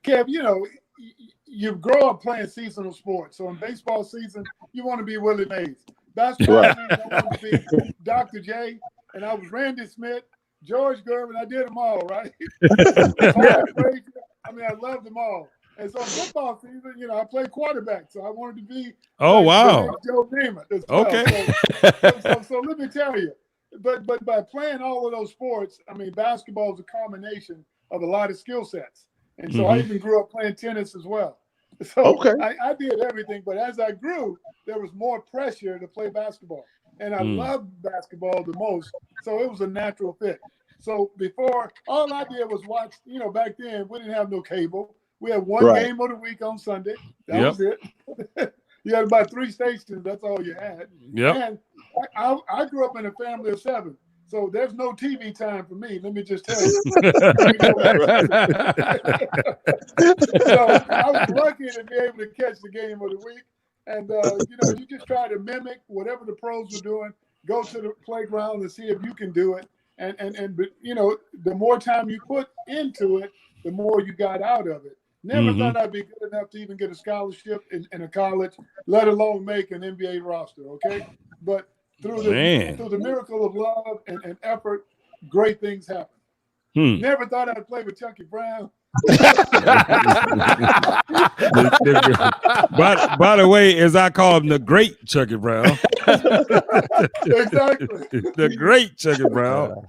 Kev, you grow up playing seasonal sports. So in baseball season, you want to be Willie Mays. Basketball season, I want to be Dr. J. And I was Randy Smith, George Gervin. I did them all, right? I mean, I loved them all. And so football season, I played quarterback. So I wanted to be Joe Namath as well. Okay. So let me tell you. But by playing all of those sports, I mean, basketball is a combination of a lot of skill sets. And so I even grew up playing tennis as well. So I did everything. But as I grew, there was more pressure to play basketball. And I loved basketball the most. So it was a natural fit. So before, all I did was watch, back then, we didn't have no cable. We had one game of the week on Sunday. That was it. You had about 3 stations. That's all you had. Yep. And I grew up in a family of 7. So there's no TV time for me. Let me just tell you. So I was lucky to be able to catch the game of the week. And, you just try to mimic whatever the pros were doing. Go to the playground and see if you can do it. And the more time you put into it, the more you got out of it. Never thought I'd be good enough to even get a scholarship in a college, let alone make an NBA roster, okay? But through the miracle of love and effort, great things happen. Never thought I'd play with Chucky Brown. by the way, as I call him, the great Chucky Brown. Exactly. The great Chucky Brown.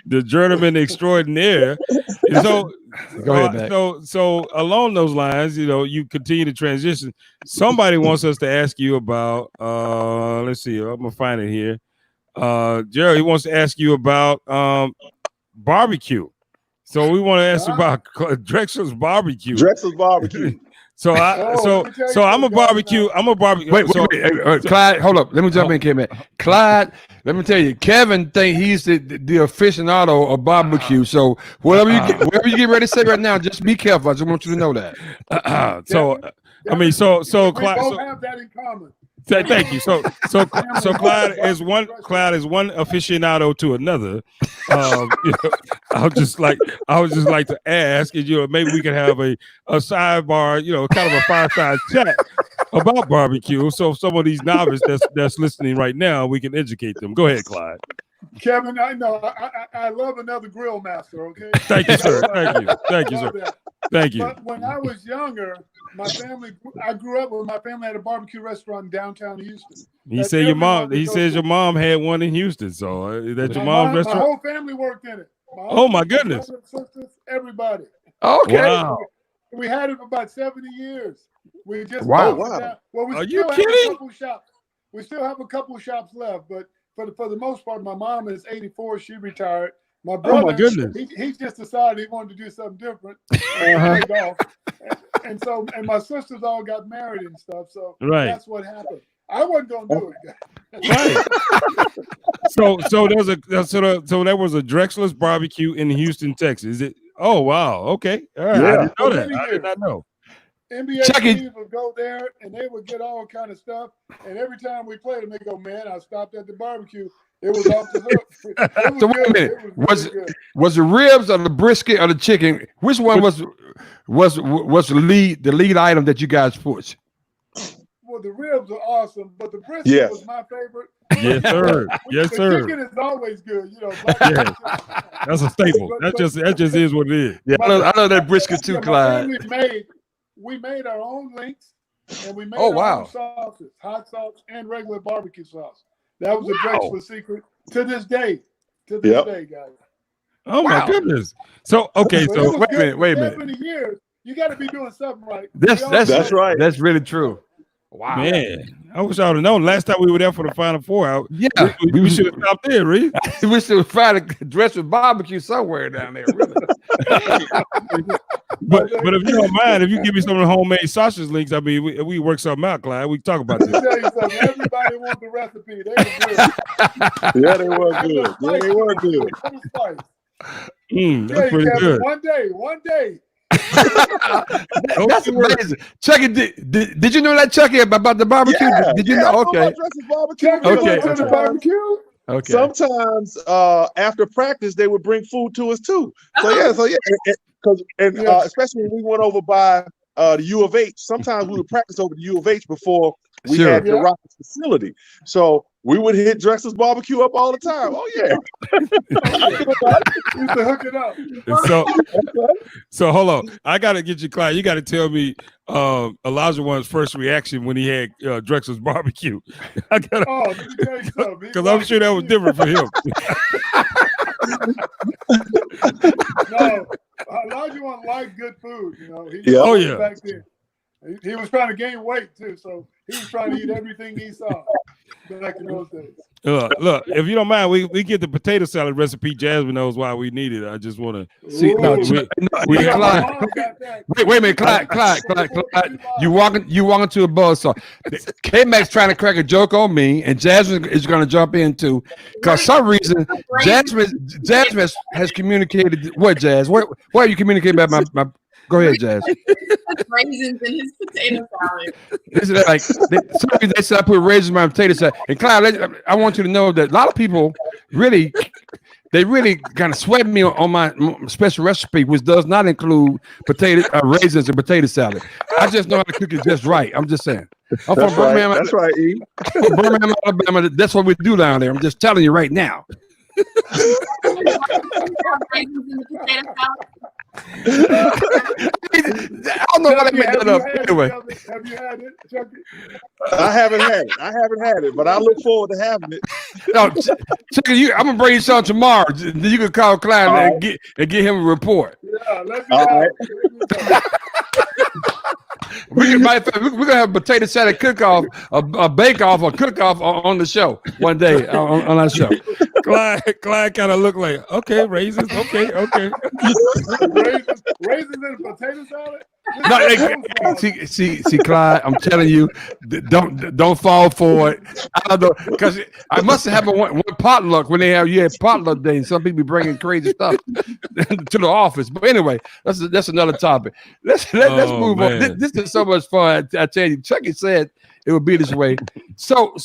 The journeyman extraordinaire. And so, Go ahead, so along those lines, you continue to transition. Somebody wants us to ask you about. Let's see. I'm gonna find it here. Jerry wants to ask you about barbecue. So we want to ask you about Drexler's barbecue. Drexler's barbecue. So I'm a barbecue. Wait, Clyde, hold up. Let me jump in, Kevin. Clyde, let me tell you, Kevin think he's the aficionado of barbecue. So whatever you get ready to say right now, just be careful. I just want you to know that. We Clyde, both have that in common. Thank you. So Clyde is one aficionado to another. I would just like to ask, maybe we could have a sidebar, kind of a fireside chat about barbecue. So some of these novices that's listening right now, we can educate them. Go ahead, Clyde. Kevin, I know I love another grill master. Okay. Thank you, sir. Thank you, sir. Thank you. But when I was younger, I grew up with my family had a barbecue restaurant in downtown Houston. He says your mom had one in Houston. So that's your mom's restaurant. My whole family worked in it. Oh my goodness! Sisters, everybody. Okay. Wow. We had it for about 70 years. We just wow. Well, Are you kidding? We still have a couple of shops left, but for the most part, my mom is 84. She retired. My brother, oh my goodness, he just decided he wanted to do something different. And so my sisters all got married and stuff. So that's what happened. I wasn't gonna do it. Right. So there was a Drexler's barbecue in Houston, Texas. Oh wow. Okay. All right. Yeah. I didn't know that. I did not know. NBA teams would go there and they would get all kind of stuff. And every time we played them, they go, "Man, I stopped at the barbecue. It was off the hook." So wait a minute. Was the ribs or the brisket or the chicken? Which one was the lead item that you guys pushed? Well, the ribs are awesome, but the brisket was my favorite. Yes, sir. Yes, the sir. chicken is always good, That's a staple. That just is what it is. Yeah, I know that brisket too, Clyde. We made our own links, and we made our own sauces, hot sauce and regular barbecue sauce. That was a Drexler secret to this day. To this day, guys. Oh my goodness. So okay, so wait a minute. 70 years, you got to be doing something right. That's right. That's really true. Wow, man! I wish I would have known. Last time we were there for the Final Four, we should have stopped there, Reed. We should have found a Drexler barbecue somewhere down there. Really. but if you don't mind, if you give me some of the homemade sausage links, I mean, we work something out, Clyde. We can talk about this. Let me tell you something. Everybody wants the recipe. They were good. Yeah, they were good. Yeah, they were good. That's pretty good. One day. That's amazing. Chucky, did you know that, Chucky, about the barbecue? Yeah, did you know? Okay. Barbecue. Okay. Sometimes after practice, they would bring food to us too. So especially when we went over by the U of H. Sometimes we would practice over the U of H before we had the Rockets facility. So we would hit Drexler's barbecue up all the time. Oh yeah. Used to hook it up. So hold on. I gotta get you, Clyde. You gotta tell me Elijah One's first reaction when he had Drexler's barbecue. I gotta because I'm sure that was different for him. No, Elijah One liked good food, back then. He was trying to gain weight too, so he was trying to eat everything he saw. back in those days. Look, if you don't mind, we get the potato salad recipe. Jasmine knows why we need it. I just want to See, no, we Yeah, have- my Clyde, mom got that. wait a minute, Clyde. You walking to a buzz saw. K-Max trying to crack a joke on me, and Jasmine is going to jump in too. Because some reason, Jasmine has communicated. What, Jazz? What are you communicating about my Go ahead, Jazz. Raisins in his potato salad. Isn't that like some reason they said I put raisins in my potato salad? And Clyde, I want you to know that a lot of people really kind of sweat me on my special recipe, which does not include raisins and potato salad. I just know how to cook it just right. I'm just saying. I'm from Birmingham. That's right, E. From Birmingham, Alabama. That's what we do down there. I'm just telling you right now. Raisins in the potato salad. I don't know why they made that up. Anyway, Have you had it, Chucky? I haven't had it, but I look forward to having it. no, Chucky, I'm gonna bring you something tomorrow. Then you can call Clyde and get him a report. Yeah, let me All know. right. We're gonna have a potato salad cook-off, a bake-off, or cook-off on the show one day on our show. Clyde kind of looked like, okay, raisins, okay. Raisins in potato salad? No, see, Clyde, I'm telling you, don't fall for it. I don't know, because I must have had one potluck when you had potluck day, and some people bringing crazy stuff to the office. But anyway, that's another topic. Let's move on. This is so much fun. I tell you, Chucky said it would be this way. So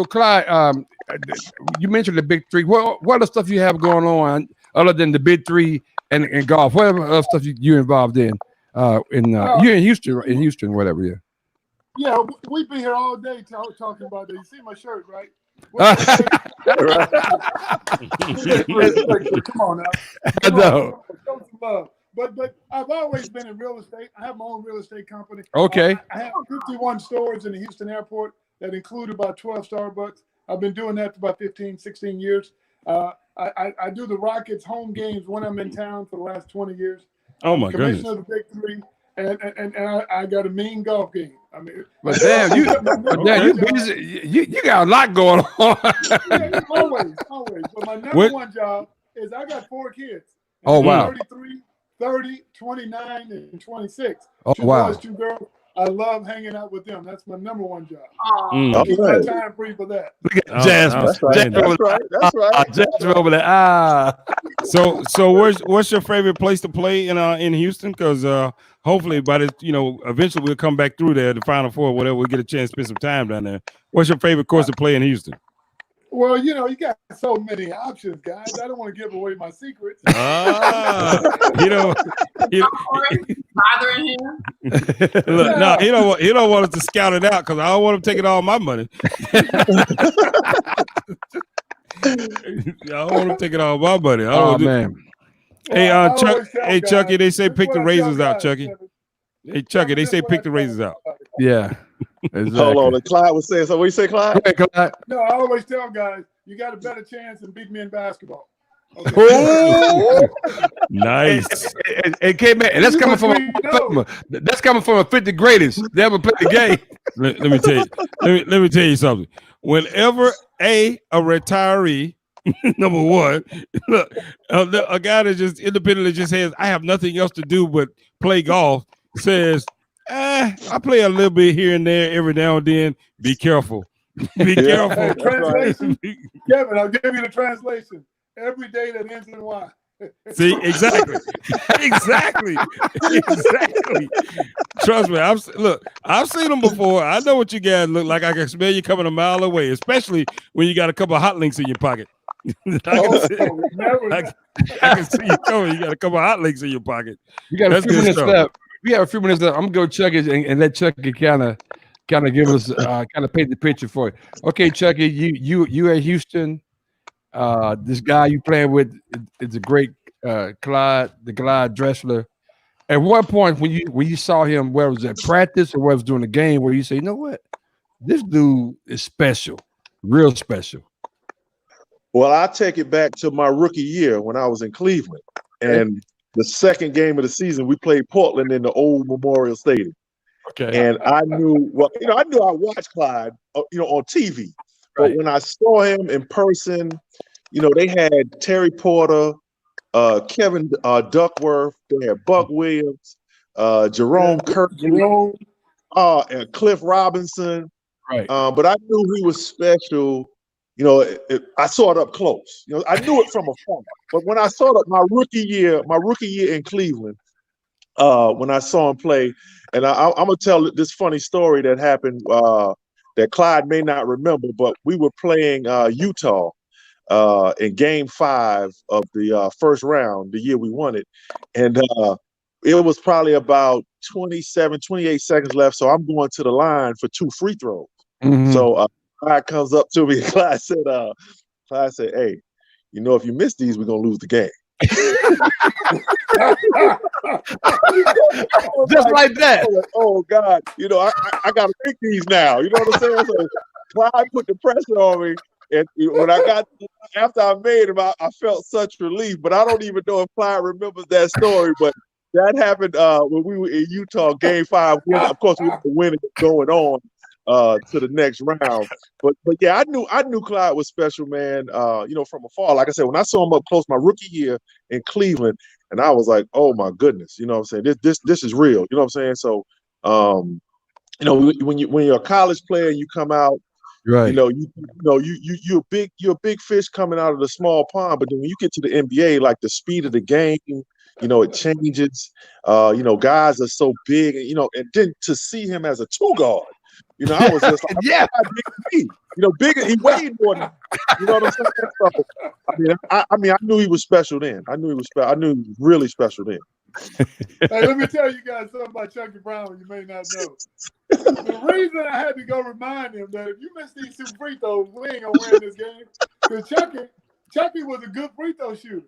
Clyde, you mentioned the big three. What other stuff you have going on other than the big three and golf? What other stuff you involved in? You're in Houston, whatever. Yeah. Yeah, we be here all day talking about that. You see my shirt, right? Come on now. I know. Show some love. But I've always been in real estate. I have my own real estate company. Okay. I have 51 stores in the Houston airport that include about 12 Starbucks. I've been doing that for about 15, 16 years. I do the Rockets home games when I'm in town for the last 20 years. Oh my goodness! Commissioner of the Big Three, and I got a mean golf game. I mean, but damn, you busy. You got a lot going on. Yeah, always. But my number one job is I got 4 kids. Oh wow! 33, 30, 29, and 26. Oh 2 wow! boys, 2 girls. I love hanging out with them. That's my number one job. Oh, Right. Time free for that. Look at Jasmine. That's right. Jasmine over there. So what's your favorite place to play in Houston? Because hopefully by the eventually we'll come back through there, the Final Four, whatever. We'll get a chance to spend some time down there. What's your favorite course to play in Houston? Well, you got so many options, guys. I don't want to give away my secrets. Bothering him. Look, no, he don't want us to scout it out because I don't want him taking all my money. I don't want him taking all my money. Man. Hey, Chucky, they say pick the razors out, Chucky. Hey, Chucky, they say pick the razors out. Yeah. Exactly. Hold on, and Clyde was saying. So what you say, Clyde? Go ahead, Clyde. No, I always tell guys, you got a better chance than beat me in basketball. Okay. Oh, nice. And that's coming from a 50 greatest. They haven't played the game. Let me tell you. Let me tell you something. Whenever a retiree, number one, look, a guy that just independently just says, I have nothing else to do but play golf, says, I play a little bit here and there every now and then. Be careful. Be careful. Translation. Kevin, I'll give you the translation. Every day that ends in Y. See, exactly. Exactly. Trust me. I've seen them before. I know what you guys look like. I can smell you coming a mile away, especially when you got a couple of hot links in your pocket. I can see you coming. You got a couple of hot links in your pocket. We got a few minutes left. We have a few minutes left. I'm gonna go Chucky and let Chucky kind of give us kind of paint the picture for you. Okay, Chucky, you at Houston. This guy you playing with is a great Clyde Drexler. At what point when you saw him, where was at practice or where was doing the game, where you say, you know what, this dude is special, real special? Well, I take it back to my rookie year when I was in Cleveland, and the second game of the season we played Portland in the old Memorial Stadium. Okay. And I knew, I knew I watched Clyde, on TV. But Right. when I saw him in person, they had Terry Porter, Kevin Duckworth, they had Buck Williams, Jerome Kirk, Jerome. and Cliff Robinson. Right. But I knew he was special. I saw it up close. I knew it from afar. But when I saw it my rookie year in Cleveland, when I saw him play, and I'm gonna tell this funny story that happened that Clyde may not remember, but we were playing Utah in Game 5 of the first round, the year we won it, and it was probably about 27, 28 seconds left. So I'm going to the line for 2 free throws. Mhm. So Clyde comes up to me. Clyde said, "Hey, if you miss these, we're gonna lose the game." Just like that. Oh God, I gotta make these now. You know what I'm saying? So Clyde put the pressure on me, and when after I made them, I felt such relief. But I don't even know if Clyde remembers that story. But that happened when we were in Utah, Game 5. Of course, we were winning, going on to the next round. But yeah, I knew Clyde was special, man. From afar. Like I said, when I saw him up close my rookie year in Cleveland, and I was like, oh my goodness, you know what I'm saying? This is real, you know what I'm saying? So when you're a college player, you come out, Right. you're a big fish coming out of the small pond. But then when you get to the NBA, like the speed of the game, it changes. Guys are so big, and then to see him as a 2 guard. I was just like, yeah, bigger. He weighed more than, you know what I'm saying? So, I knew he was special then. I knew he was really special then. Hey, let me tell you guys something about Chucky Brown you may not know. The reason I had to go remind him that if you miss these 2 free throws, we ain't gonna win this game. Because Chucky was a good free throw shooter.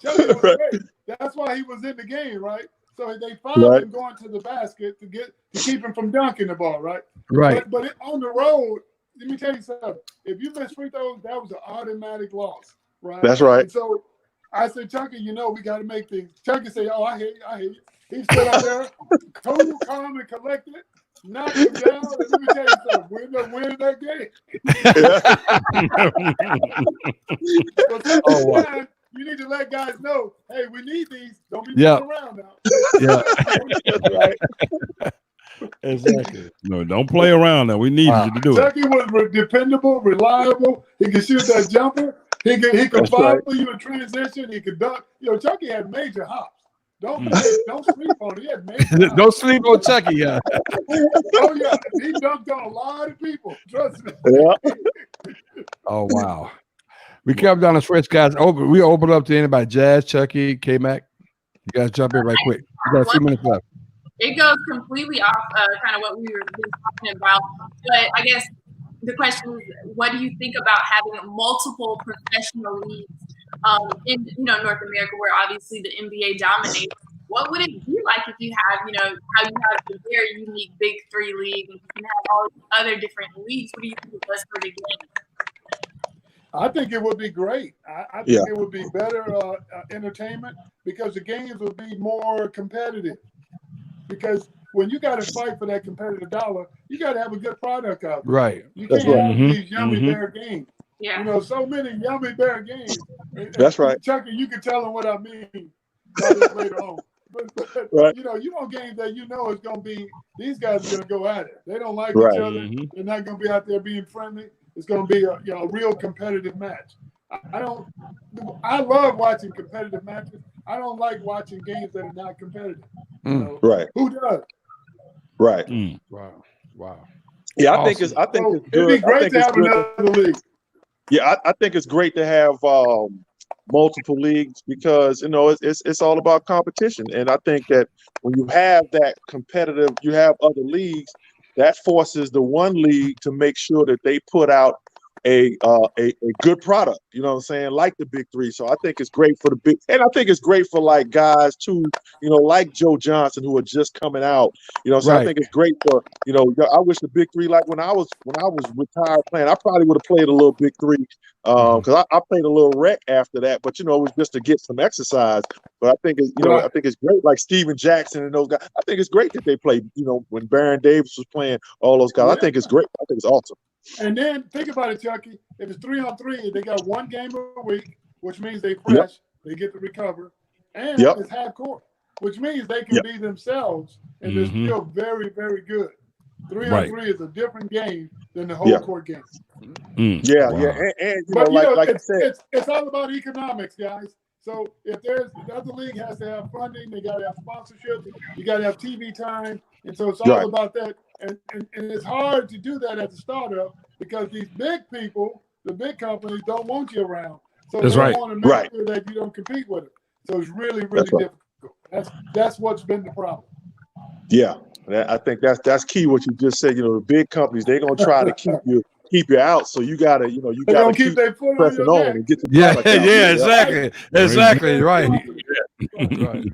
Chucky was great. That's why he was in the game, right? So they fouled him going to the basket to keep him from dunking the ball, right? Right. But on the road, let me tell you something. If you miss free throws, that was an automatic loss, right? That's right. And so I said, Chucky, we got to make things. Chucky said, "Oh, I hate you. He stood up there, cool, calm, and collected, knocked him down. And let me tell you something. We ended up winning that game. Wow. You need to let guys know, hey, we need these. Don't be playing around now. Yeah. That's right. Exactly. No, don't play around now. We need you to do Chucky was dependable, reliable. He could shoot that jumper. He could follow you in transition. He could dunk. Chucky had major hops. Don't sleep on it. He had major hops. Don't sleep on Chucky, yeah. Oh yeah, he dunked on a lot of people. Trust me. Yeah. Oh wow. We kept down the stretch, guys. We open up to anybody. Jazz, Chucky, K-Mac. You guys jump in right quick. We got a few minutes left. It goes completely off kind of what we were talking about. But I guess the question is, what do you think about having multiple professional leagues in North America, where obviously the NBA dominates? What would it be like if you have, how you have the very unique Big 3 league and you can have all these other different leagues? What do you think is best for the game? I think it would be great. I think it would be better entertainment because the games would be more competitive. Because when you got to fight for that competitive dollar, you got to have a good product out there. Right. You can't have these yummy bear games. Yeah. So many yummy bear games. That's right. Chucky, you can tell them what I mean later on. But right. You want games that it's going to be, these guys are going to go at it. They don't like each other. They're not going to be out there being friendly. It's going to be a real competitive match. I love watching competitive matches. I don't like watching games that are not competitive. Right. Who does? Right. Wow. Yeah, awesome. I think it's good. It'd be great to have another league. Yeah, I think it's great to have multiple leagues because it's all about competition, and I think that when you have that competitive, you have other leagues, that forces the one league to make sure that they put out a good product. You know what I'm saying? Like the big three. So I think it's great for the big, and I think it's great for like guys too. You know, like Joe Johnson who are just coming out. You know, so I think it's great for I wish the big three, like when I was retired playing, I probably would have played a little big three because I played a little rec after that, but it was just to get some exercise. But I think I think it's great, like Steven Jackson and those guys. I think it's great that they played. When Baron Davis was playing, all those guys. I think it's great. I think it's awesome. And then think about it, Chucky. If it's 3-on-3, they got one game a week, which means they fresh. They get to recover, and it's half court, which means they can be themselves, and they're still very, very good. 3-on-3 is a different game than the whole court game. And like I said, it's all about economics, guys. So if the other league has to have funding, they got to have sponsorship, you got to have TV time, and so it's all about that. And it's hard to do that at the startup because these big people, the big companies, don't want you around. So they want to make sure that you don't compete with it. So it's really, really difficult. That's what's been the problem. Yeah, I think that's key. What you just said. The big companies, they're gonna try to keep you out. So you gotta keep their foot pressing on and get the product out. Exactly, right. Right.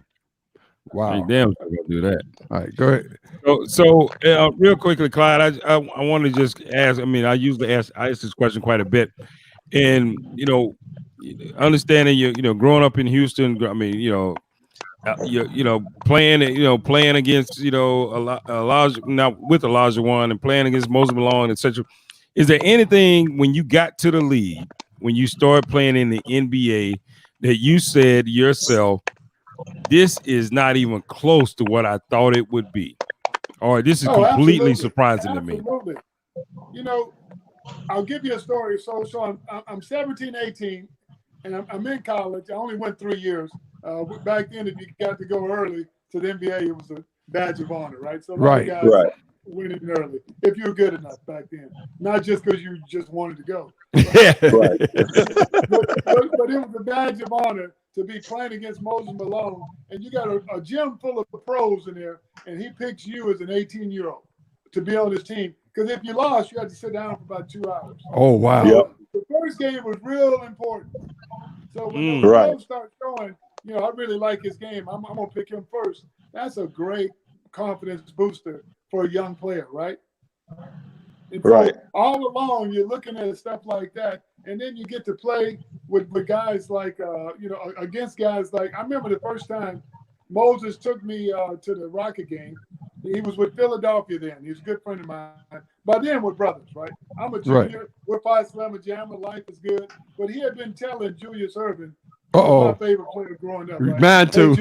Wow. Hey, damn, I'm gonna do that. All right, go ahead. So real quickly, Clyde, I want to just ask. I mean, I ask this question quite a bit, and understanding you growing up in Houston. I mean, playing against Elijah, now with Elijah One and playing against Moses Malone, etc. Is there anything when you got to the league, when you started playing in the NBA, that you said yourself, this is not even close to what I thought it would be, or this is completely surprising to me? I'll give you a story. So I'm 17, 18, and I'm in college. I only went 3 years. Back then, if you got to go early to the NBA, it was a badge of honor, right? So a lot of guys went in early if you were good enough back then, not just because you just wanted to go. Right? But it was a badge of honor to be playing against Moses Malone, and you got a gym full of pros in there, and he picks you as an 18-year-old to be on his team. Because if you lost, you had to sit down for about 2 hours. Oh, wow. So the first game was real important. So when the pros start showing, I really like his game, I'm going to pick him first. That's a great confidence booster for a young player, right? And so all along, you're looking at stuff like that, and then you get to play with guys like, against guys like, I remember the first time Moses took me to the Rocket game. He was with Philadelphia then. He was a good friend of mine. By then, we're brothers, right? I'm a junior. We're Phi Slamma Jamma. Life is good. But he had been telling Julius Erving, my favorite player growing up. Right? Mine too.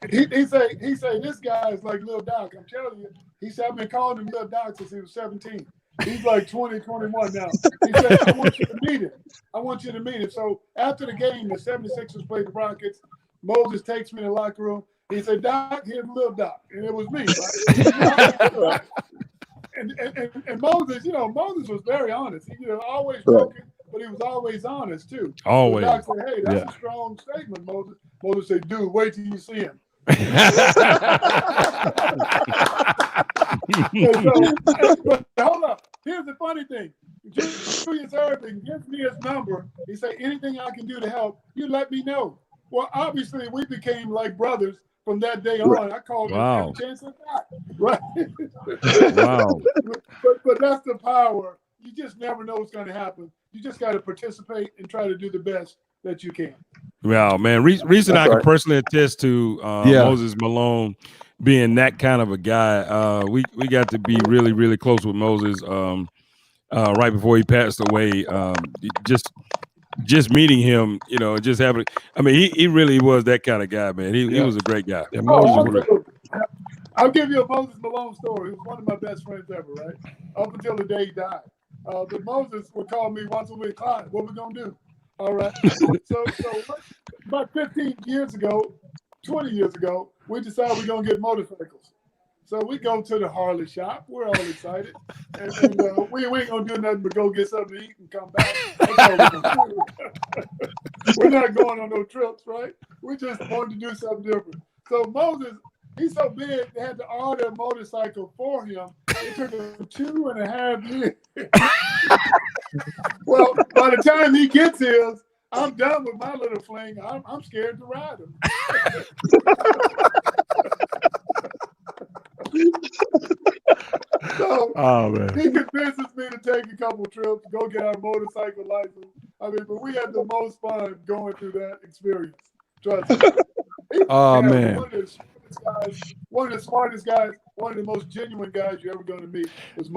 Hey, he say this guy is like Lil Doc. I'm telling you. He said, I've been calling him Lil Doc since he was 17. He's like 20, 21 now. He said, I want you to meet him. I want you to meet him. So after the game, the 76ers played the Rockets. Moses takes me in the locker room. He said, Doc, here's Lil Doc. And it was me, right? and Moses, Moses was very honest. He always joking, but he was always honest too. Always. So Doc said, hey, that's a strong statement, Moses. Moses said, dude, wait till you see him. But hold up. Here's the funny thing. Julius Erving gives me his number. He said, anything I can do to help, you let me know. Well, obviously, we became like brothers from that day on. I called him every chance I got. Right? Wow. But that's the power. You just never know what's going to happen. You just got to participate and try to do the best that you can. Wow, man. Reason I can personally attest to Moses Malone being that kind of a guy. We got to be really, really close with Moses right before he passed away. Just meeting him, just having. I mean, he really was that kind of guy, man. He was a great guy. Yeah, I'll give you a Moses Malone story. He was one of my best friends ever, right? Up until the day he died. But Moses would call me once a week, Clyde, what we gonna do? All right. So about 15 years ago, 20 years ago, we decided we're gonna get motorcycles. So we go to the Harley shop. We're all excited, and we ain't gonna do nothing but go get something to eat and come back. That's all we're gonna do. We're not going on no trips, right? We just wanted to do something different. So Moses, He's so big, they had to order a motorcycle for him. It took him 2.5 years. Well, by the time he gets his, I'm done with my little fling. I'm scared to ride him. So Oh man. he convinces me to take a couple trips, go get our motorcycle license. I mean, but we had the most fun going through that experience. Trust me. Oh man. One of the smartest guys, one of the most genuine guys you're ever going to meet. Was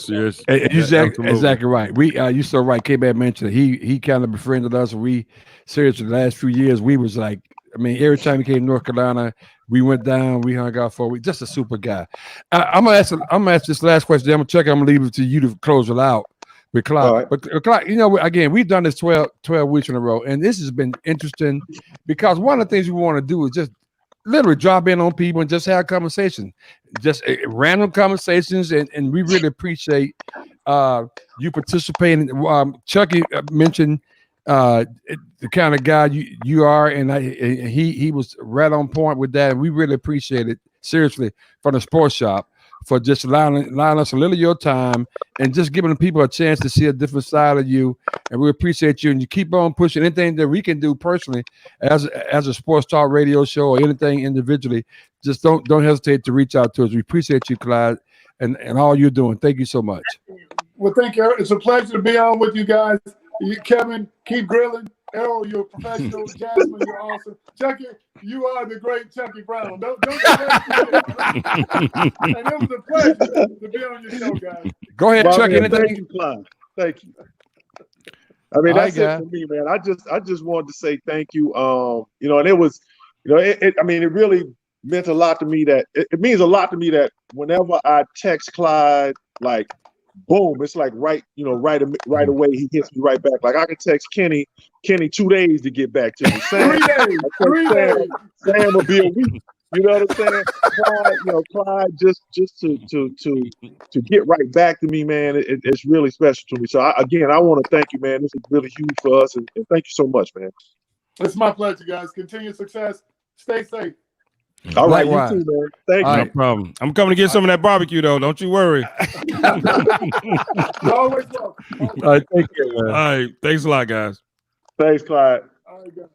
Yes. Exactly right. We you so right. K-Bad mentioned it. He kind of befriended us. We seriously the last few years we was like, I mean, every time he came to North Carolina, we went down, we hung out for a week. Just a super guy. I'm gonna ask this last question. I'm gonna leave it to you to close it out with Clyde. Right. But Clyde, you know, again, we've done this 12 weeks in a row, and this has been interesting because one of the things we want to do is just literally drop in on people and just have conversation, just random conversations, and we really appreciate you participating. Chucky mentioned the kind of guy you are, and he was right on point with that, and we really appreciate it seriously from the sports shop for just allowing us a little of your time and just giving the people a chance to see a different side of you. And we appreciate you, and you keep on pushing anything that we can do personally as a sports talk radio show or anything individually. Just don't hesitate to reach out to us. We appreciate you, Clyde, and all you're doing. Thank you so much. Well, thank you. It's a pleasure to be on with you guys. Kevin, keep grilling. Errol, you're a professional. Jasmine, you're awesome. Chucky, you are the great Chucky Brown. Don't And it was a pleasure to be on your show, guys. Go ahead, Chucky. Thank you, Clyde. Thank you. I mean, that's it for me, man. I just wanted to say thank you. You know, and it was, you know, I mean, it really meant a lot to me that it means a lot to me that whenever I text Clyde, like, boom, it's like right away he hits me right back. Like I can text Kenny 2 days to get back to me. Sam, 3 days. Sam will be a week. You know what I'm saying? Clyde, just to get right back to me, man. It's really special to me. So I want to thank you, man. This is really huge for us, and thank you so much, man. It's my pleasure, guys. Continued success. Stay safe. All right, Likewise. you too, man. Thank you. No problem. I'm coming to get some of that barbecue, though. Don't you worry. Always welcome. All right, thank you, man. All right. Thanks a lot, guys. Thanks, Clyde. All right, guys.